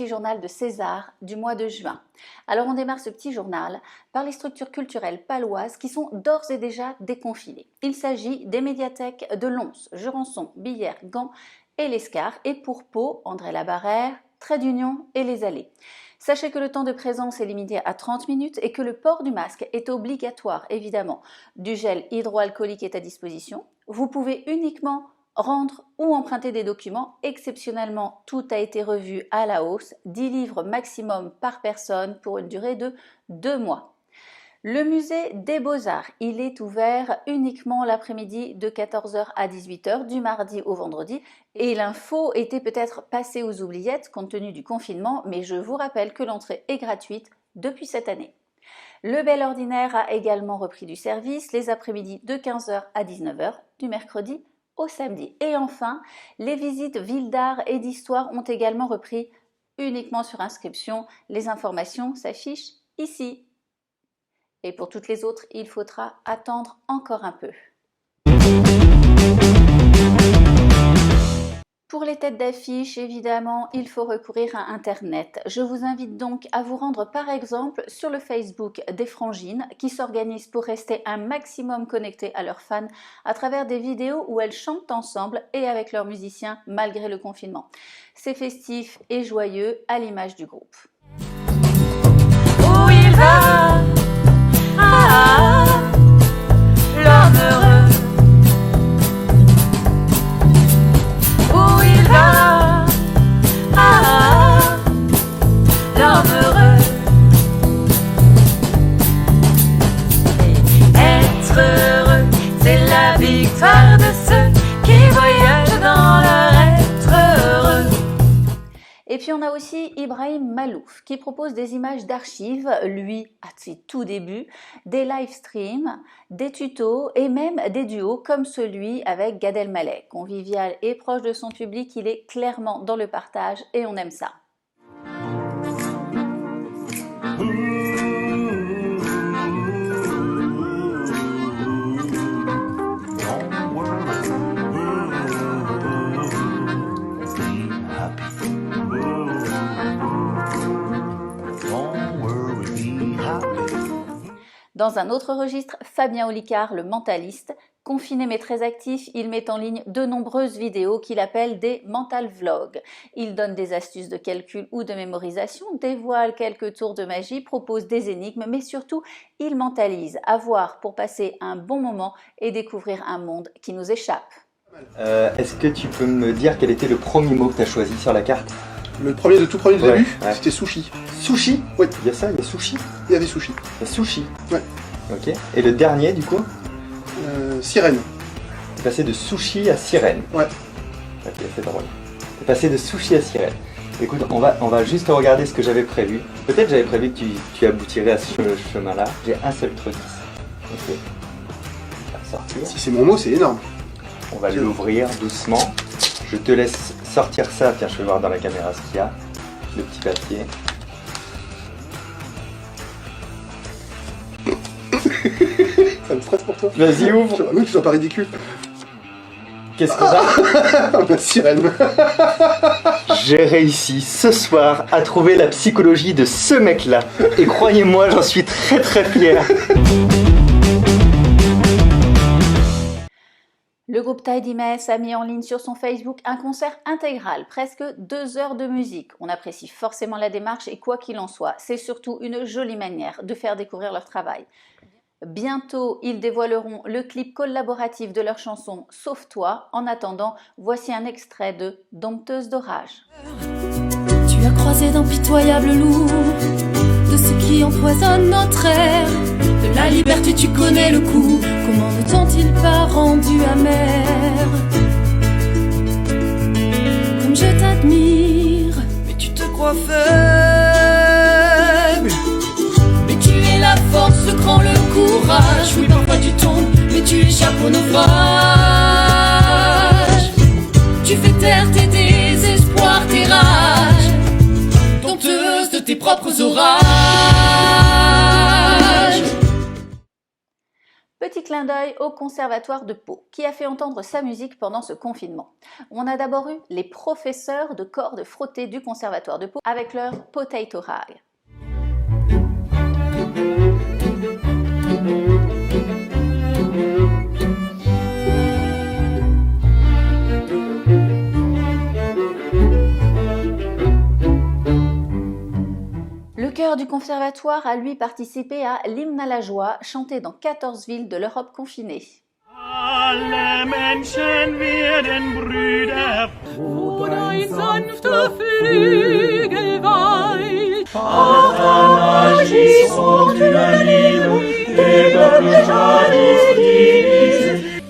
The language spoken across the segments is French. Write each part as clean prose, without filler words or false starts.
petit journal de César du mois de juin. Alors on démarre ce petit journal par les structures culturelles paloises qui sont d'ores et déjà déconfinées. Il s'agit des médiathèques de Lons, Jurançon, Billère, Gand et l'Escar, et pour Pau, André-la-Barrère, Trait d'Union et les Allées. Sachez que le temps de présence est limité à 30 minutes et que le port du masque est obligatoire, évidemment. Du gel hydroalcoolique est à disposition. Vous pouvez uniquement rendre ou emprunter des documents. Exceptionnellement, tout a été revu à la hausse, 10 livres maximum par personne pour une durée de 2 mois. Le musée des Beaux-Arts, il est ouvert uniquement l'après-midi de 14 h à 18 h du mardi au vendredi. Et l'info était peut-être passée aux oubliettes compte tenu du confinement, mais je vous rappelle que l'entrée est gratuite depuis cette année. Le Bel Ordinaire a également repris du service les après-midi de 15 h à 19 h du mercredi au samedi. Et enfin, les visites villes d'art et d'histoire ont également repris uniquement sur inscription. Les informations s'affichent ici. Et pour toutes les autres, il faudra attendre encore un peu. Pour les têtes d'affiche, évidemment, il faut recourir à Internet. Je vous invite donc à vous rendre par exemple sur le Facebook des Frangines qui s'organisent pour rester un maximum connectés à leurs fans à travers des vidéos où elles chantent ensemble et avec leurs musiciens malgré le confinement. C'est festif et joyeux à l'image du groupe. Où il va? L'homme heureux. Où il va? L'homme heureux. Et être heureux, c'est la victoire de ceux qui voyagent dans leur être heureux. Et puis on a aussi Ibrahim Malouf qui propose des images d'archives, lui à ses tout débuts, des live streams, des tutos et même des duos comme celui avec Gad Elmaleh. Convivial et proche de son public, il est clairement dans le partage et on aime ça. Dans un autre registre, Fabien Olicard, le mentaliste, confiné mais très actif, il met en ligne de nombreuses vidéos qu'il appelle des mental vlogs. Il donne des astuces de calcul ou de mémorisation, dévoile quelques tours de magie, propose des énigmes, mais surtout, il mentalise, à voir pour passer un bon moment et découvrir un monde qui nous échappe. Est-ce que tu peux me dire quel était le premier mot que tu as choisi sur la carte? Le premier de tout premier Ouais, début, ouais. c'était sushi. Sushi? Oui. Il y a ça, il y a sushi? Il y avait sushi. Il y a sushi? Ouais. Ok. Et le dernier du coup? Sirène. T'es passé de sushi à sirène. Ouais. Ok, c'est drôle. T'es passé de sushi à sirène. Écoute, on va juste regarder ce que j'avais prévu. Peut-être j'avais prévu que tu aboutirais à ce chemin-là. J'ai un seul truc ici. Ok. On va sortir. Si c'est mon mot, c'est énorme. On va l'ouvrir doucement. Je te laisse sortir ça. Tiens, je vais voir dans la caméra ce qu'il y a. Le petit papier. Ça me stresse pour toi. Vas-y, ouvre. Oui, tu sois pas ridicule. Qu'est-ce qu'on a? La sirène. J'ai réussi ce soir à trouver la psychologie de ce mec-là. Et croyez-moi, j'en suis très très fier. Le groupe Tidy Mess a mis en ligne sur son Facebook un concert intégral, presque 2 heures de musique. On apprécie forcément la démarche et quoi qu'il en soit, c'est surtout une jolie manière de faire découvrir leur travail. Bientôt, ils dévoileront le clip collaboratif de leur chanson Sauve-toi. En attendant, voici un extrait de Dompteuse d'orage. Tu as croisé d'impitoyables loups, de ceux qui empoisonnent notre air. De la liberté, tu connais le coup. Comment ne t'ont-ils pas rendu amer? Comme je t'admire, Mais tu te crois faible. mais tu es la force, le cran, le courage. Oui, parfois tu tombes, mais tu échappes au naufrage. Tu fais taire tes désespoirs, tes rages, dompteuse de tes propres orages. Petit clin d'œil au Conservatoire de Pau, qui a fait entendre sa musique pendant ce confinement. On a d'abord eu les professeurs de cordes frottées du Conservatoire de Pau avec leur Potato High. Le chœur du conservatoire a lui participé à l'hymne à la joie, chanté dans 14 villes de l'Europe confinée. Alle Menschen werden Brüder, Wo dein sanfter Flügel weilt. agissons une Liebe, des peuples jadis divisés.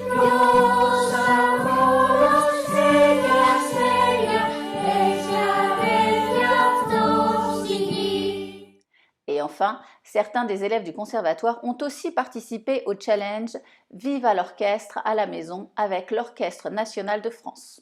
Et enfin, certains des élèves du conservatoire ont aussi participé au challenge Vive à l'orchestre à la maison avec l'Orchestre national de France.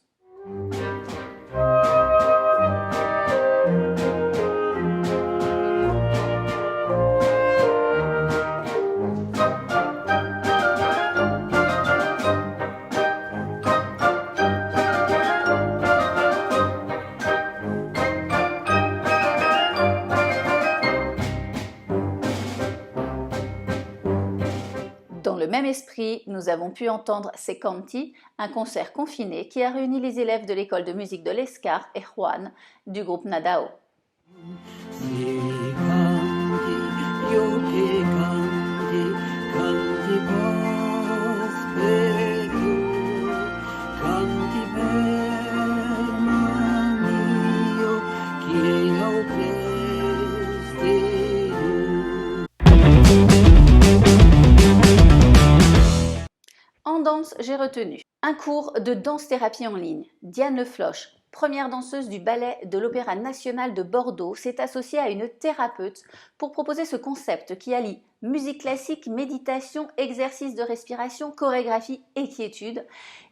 Dans le même esprit, nous avons pu entendre Secanti, un concert confiné qui a réuni les élèves de l'école de musique de l'Escar et Juan du groupe Nadao. En danse, j'ai retenu un cours de danse-thérapie en ligne. Diane Lefloche, première danseuse du ballet de l'Opéra national de Bordeaux, s'est associée à une thérapeute pour proposer ce concept qui allie musique classique, méditation, exercice de respiration, chorégraphie et quiétude.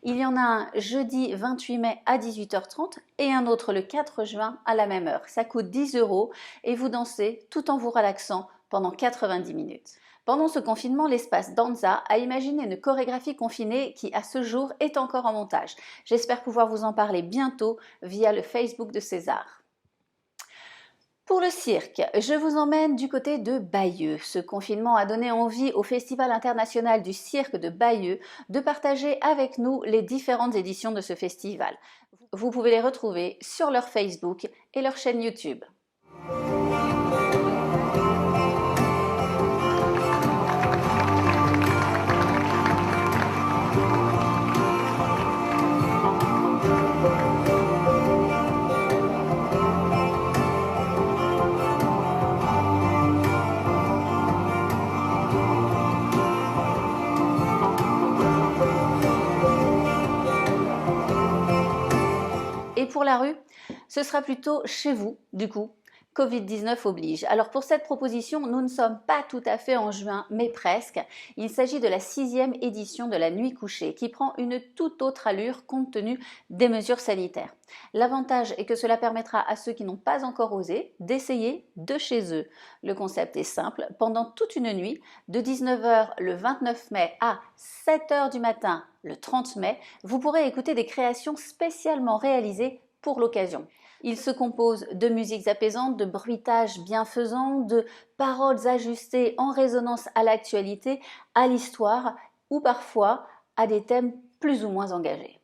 Il y en a un jeudi 28 mai à 18h30 et un autre le 4 juin à la même heure. Ça coûte 10 € et vous dansez tout en vous relaxant pendant 90 minutes. Pendant ce confinement, l'espace Danza a imaginé une chorégraphie confinée qui, à ce jour, est encore en montage. J'espère pouvoir vous en parler bientôt via le Facebook de César. Pour le cirque, je vous emmène du côté de Bayeux. Ce confinement a donné envie au Festival international du cirque de Bayeux de partager avec nous les différentes éditions de ce festival. Vous pouvez les retrouver sur leur Facebook et leur chaîne YouTube. Et pour la rue, ce sera plutôt chez vous, du coup. Covid-19 oblige. Alors pour cette proposition, nous ne sommes pas tout à fait en juin, mais presque. Il s'agit de la 6e édition de la Nuit couchée, qui prend une toute autre allure compte tenu des mesures sanitaires. L'avantage est que cela permettra à ceux qui n'ont pas encore osé d'essayer de chez eux. Le concept est simple. Pendant toute une nuit, de 19h le 29 mai à 7h du matin le 30 mai, vous pourrez écouter des créations spécialement réalisées pour l'occasion. Il se compose de musiques apaisantes, de bruitages bienfaisants, de paroles ajustées en résonance à l'actualité, à l'histoire ou parfois à des thèmes plus ou moins engagés.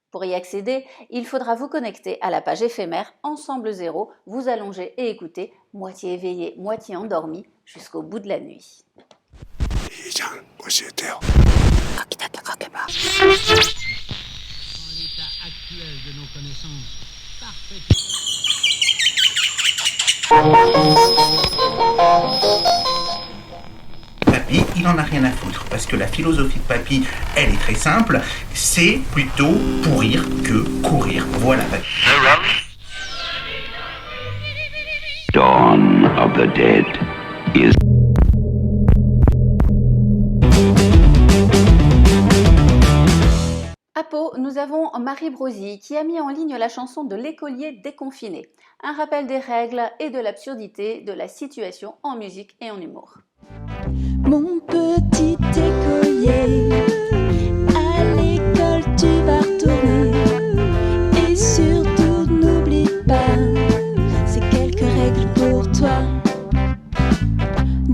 Pour y accéder, il faudra vous connecter à la page éphémère Ensemble Zéro, vous allonger et écouter, moitié éveillé, moitié endormi, jusqu'au bout de la nuit. Papy, il en a rien à foutre, parce que la philosophie de Papy, elle est très simple, c'est plutôt pourrir que courir. Voilà, Papy. Dawn of the Dead is... À Pau, nous avons Marie Brosy qui a mis en ligne la chanson de l'écolier déconfiné, un rappel des règles et de l'absurdité de la situation en musique et en humour. Mon petit écolier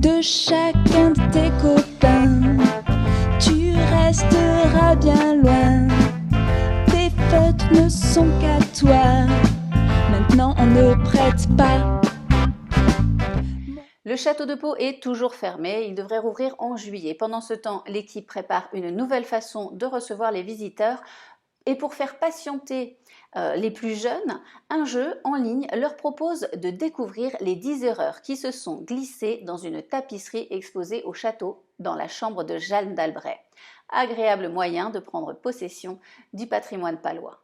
de chacun de tes copains. Tu resteras bien loin, tes fautes ne sont qu'à toi. Maintenant on ne prête pas. Le château de Pau est toujours fermé, il devrait rouvrir en juillet. Pendant ce temps, l'équipe prépare une nouvelle façon de recevoir les visiteurs. Et pour faire patienter les plus jeunes, un jeu en ligne leur propose de découvrir les 10 erreurs qui se sont glissées dans une tapisserie exposée au château dans la chambre de Jeanne d'Albret. Agréable moyen de prendre possession du patrimoine palois.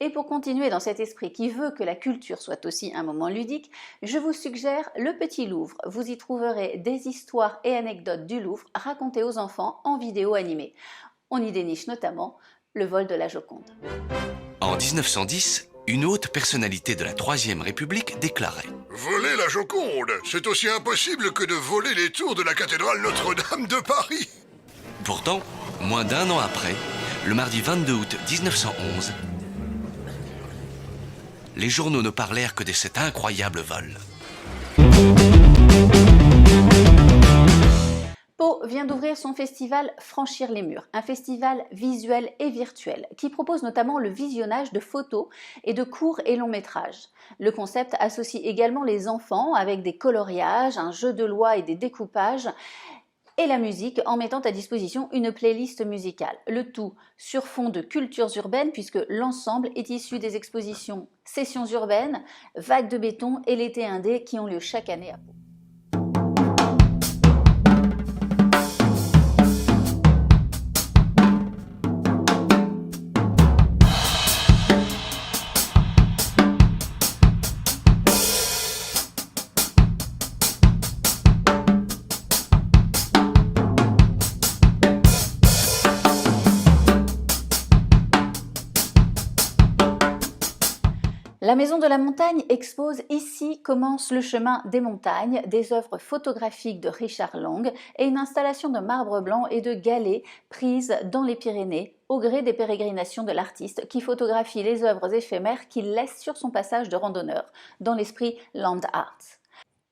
Et pour continuer dans cet esprit qui veut que la culture soit aussi un moment ludique, je vous suggère le Petit Louvre. Vous y trouverez des histoires et anecdotes du Louvre racontées aux enfants en vidéo animée. On y déniche notamment le vol de la Joconde. En 1910, une haute personnalité de la Troisième République déclarait « Voler la Joconde, c'est aussi impossible que de voler les tours de la cathédrale Notre-Dame de Paris !» Pourtant, moins d'un an après, le mardi 22 août 1911, les journaux ne parlèrent que de cet incroyable vol. Pau vient d'ouvrir son festival Franchir les murs, un festival visuel et virtuel qui propose notamment le visionnage de photos et de courts et longs métrages. Le concept associe également les enfants avec des coloriages, un jeu de loi et des découpages et la musique en mettant à disposition une playlist musicale. Le tout sur fond de cultures urbaines puisque l'ensemble est issu des expositions Sessions urbaines, Vagues de béton et l'été indé qui ont lieu chaque année à Pau. La Maison de la Montagne expose Ici commence le chemin des montagnes, des œuvres photographiques de Richard Long et une installation de marbre blanc et de galets prises dans les Pyrénées au gré des pérégrinations de l'artiste qui photographie les œuvres éphémères qu'il laisse sur son passage de randonneur dans l'esprit land art.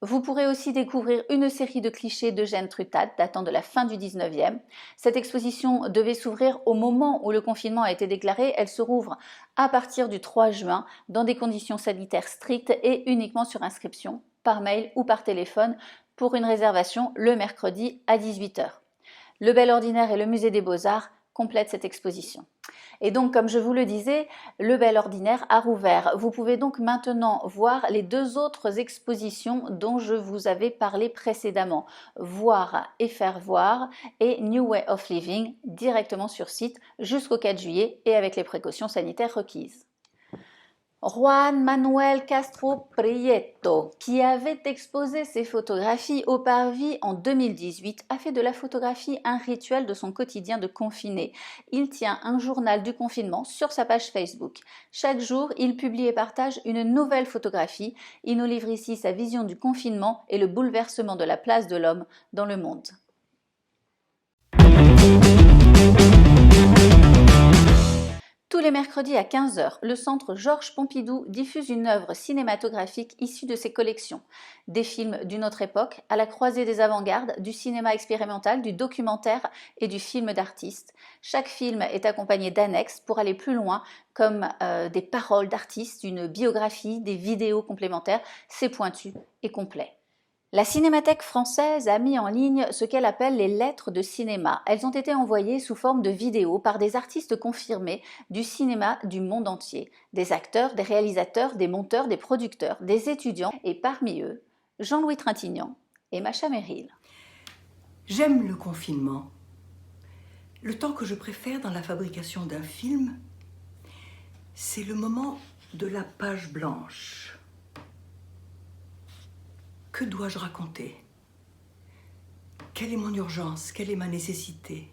Vous pourrez aussi découvrir une série de clichés d'Eugène Trutat datant de la fin du 19e. Cette exposition devait s'ouvrir au moment où le confinement a été déclaré. Elle se rouvre à partir du 3 juin dans des conditions sanitaires strictes et uniquement sur inscription, par mail ou par téléphone pour une réservation le mercredi à 18 h. Le Bel Ordinaire et le Musée des Beaux-Arts complètent cette exposition. Et donc, comme je vous le disais, le Bel Ordinaire a rouvert. Vous pouvez donc maintenant voir les deux autres expositions dont je vous avais parlé précédemment. Voir et faire voir et New Way of Living directement sur site jusqu'au 4 juillet et avec les précautions sanitaires requises. Juan Manuel Castro Prieto, qui avait exposé ses photographies au Parvis en 2018, a fait de la photographie un rituel de son quotidien de confiné. Il tient un journal du confinement sur sa page Facebook. Chaque jour, il publie et partage une nouvelle photographie. Il nous livre ici sa vision du confinement et le bouleversement de la place de l'homme dans le monde. Tous les mercredis à 15 h, le Centre Georges Pompidou diffuse une œuvre cinématographique issue de ses collections. Des films d'une autre époque, à la croisée des avant-gardes, du cinéma expérimental, du documentaire et du film d'artiste. Chaque film est accompagné d'annexes pour aller plus loin, comme des paroles d'artistes, une biographie, des vidéos complémentaires. C'est pointu et complet. La Cinémathèque française a mis en ligne ce qu'elle appelle les lettres de cinéma. Elles ont été envoyées sous forme de vidéos par des artistes confirmés du cinéma du monde entier. Des acteurs, des réalisateurs, des monteurs, des producteurs, des étudiants et parmi eux, Jean-Louis Trintignant et Macha Merrill. J'aime le confinement. Le temps que je préfère dans la fabrication d'un film, c'est le moment de la page blanche. Que dois-je raconter? Quelle est mon urgence? Quelle est ma nécessité?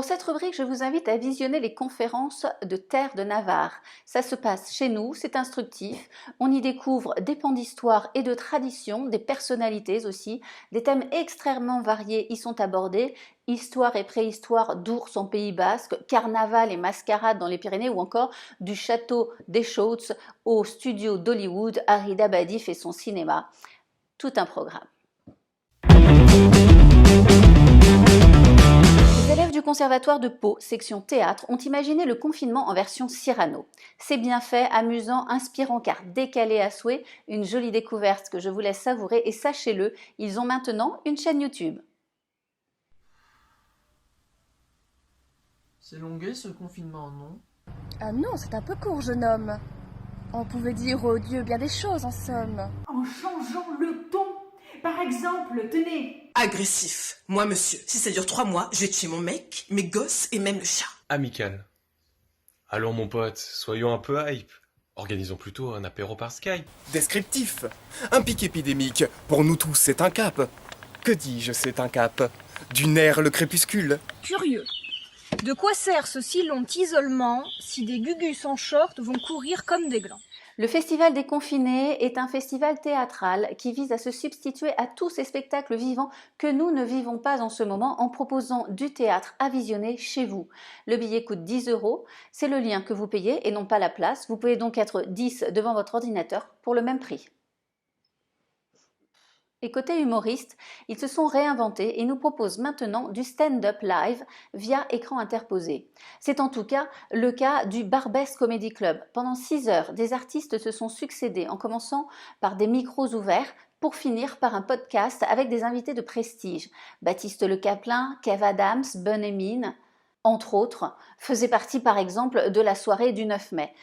Pour cette rubrique, je vous invite à visionner les conférences de Terre de Navarre. Ça se passe chez nous, c'est instructif. On y découvre des pans d'histoire et de tradition, des personnalités aussi. Des thèmes extrêmement variés y sont abordés. Histoire et préhistoire d'ours en Pays Basque, carnaval et mascarade dans les Pyrénées ou encore du château d'Eschouts au studio d'Hollywood, Harry Dabadi fait son cinéma. Tout un programme. Les élèves du Conservatoire de Pau, section théâtre, ont imaginé le confinement en version Cyrano. C'est bien fait, amusant, inspirant car décalé à souhait, une jolie découverte que je vous laisse savourer et sachez-le, ils ont maintenant une chaîne YouTube. C'est longué ce confinement, non? Ah non, c'est un peu court, jeune homme. On pouvait dire au Dieu bien des choses en somme. En changeant le ton. Par exemple, tenez. Agressif. Moi, monsieur, si ça dure 3 mois, je vais tuer mon mec, mes gosses et même le chat. Amical. Allons mon pote, soyons un peu hype. Organisons plutôt un apéro par Skype. Descriptif. Un pic épidémique. Pour nous tous, c'est un cap. Que dis-je, c'est un cap? Du nerf le crépuscule. Curieux. De quoi sert ce si long isolement si des gugus en short vont courir comme des glands? Le Festival des Confinés est un festival théâtral qui vise à se substituer à tous ces spectacles vivants que nous ne vivons pas en ce moment en proposant du théâtre à visionner chez vous. Le billet coûte 10 €, c'est le lien que vous payez et non pas la place. Vous pouvez donc être 10 devant votre ordinateur pour le même prix. Et côté humoriste, ils se sont réinventés et nous proposent maintenant du stand-up live via écran interposé. C'est en tout cas le cas du Barbès Comedy Club. Pendant 6 heures, des artistes se sont succédés en commençant par des micros ouverts pour finir par un podcast avec des invités de prestige. Baptiste Le Caplin, Kev Adams, Bun Emin, entre autres, faisaient partie par exemple de la soirée du 9 mai.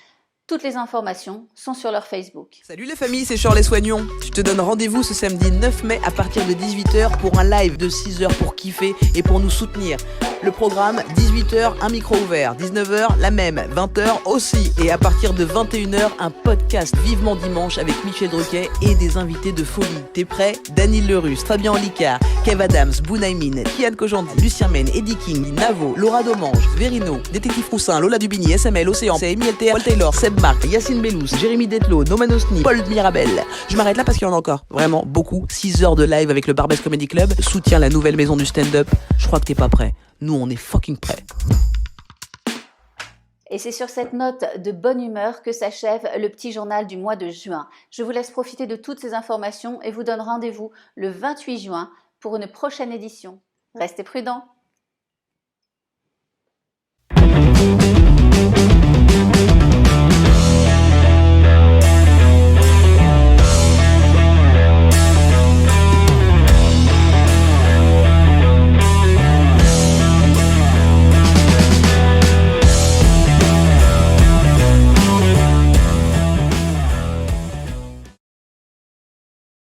Toutes les informations sont sur leur Facebook. Salut les familles, c'est Charles Soignon. Je te donne rendez-vous ce samedi 9 mai à partir de 18h pour un live de 6 heures pour kiffer et pour nous soutenir. Le programme, 18h, un micro ouvert, 19h, la même, 20h aussi. Et à partir de 21h, un podcast Vivement Dimanche avec Michel Druquet et des invités de folie. T'es prêt? Daniel Lerus, Fabien Olicard, Kev Adams, Bounaïmin, Kian Kojandi, Lucien Men, Eddie King, Navo, Laura Domange, Verino, Détective Roussin, Lola Dubini, SML, Océan, c'est Amy LTR, Paul Taylor, Seb Marc, Yacine Bellous, Jérémy Detlo, Nomanosni, Paul Mirabel. Je m'arrête là parce qu'il y en a encore vraiment beaucoup. 6 heures de live avec le Barbès Comedy Club. Soutiens la nouvelle maison du stand-up. Je crois que t'es pas prêt. Nous, on est fucking prêts. Et c'est sur cette note de bonne humeur que s'achève le petit journal du mois de juin. Je vous laisse profiter de toutes ces informations et vous donne rendez-vous le 28 juin pour une prochaine édition. Restez prudents.